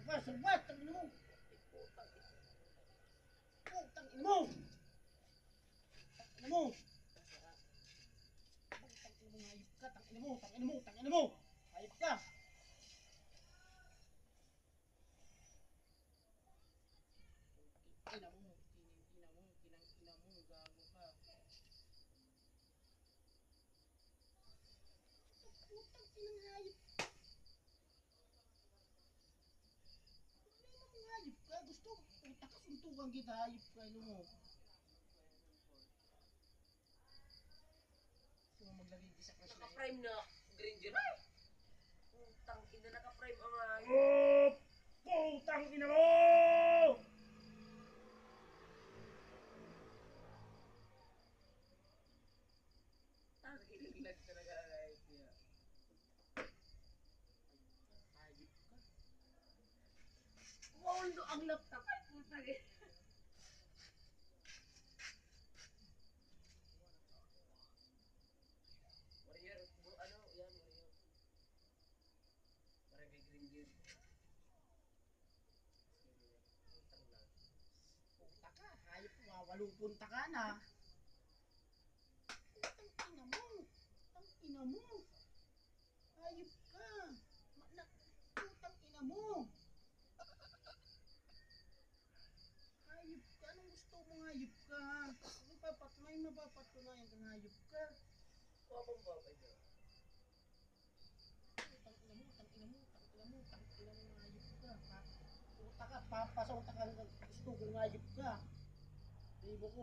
ka, salbat, tangin mo. Tangin mo. Tangin mo. Tangin mo, hayop ka, tangin mo, tangin mo, tangin mo. Hayop ka. Ina mo, ina mo, ina mo, gago ka. Putang inang hayop. Ano yung hayop ka? Gusto, puta ka, suntukan kita, hayop ka, ilo mo. Gusto mo maglagay di sa crush na yun? Naka-prime na Granger ay! Putang ina, naka-prime ang hayop. Oh! Putang ina mo! Tangilag talaga ang hayop niya. Hayop ka. Wawalo ang laptop ay putang ina. Warrior, ano, yan, warrior. Parang kay Granger. Putang lag. Puta ka, hayop ka, wawalong punta ka na. Putang ina mo. Putang ina mo. Hayop ka. Putang ina mo. Hayop ka. Anong gusto mong hayop ka? May mapapatunayan kang hayop ka. Wapang babay niya. Tang ina mo, tang ina mo, tang ina mo, tang ina mo, hayop ka. Puta ka, papasok ka, gusto kong hayop ka. Libo ko.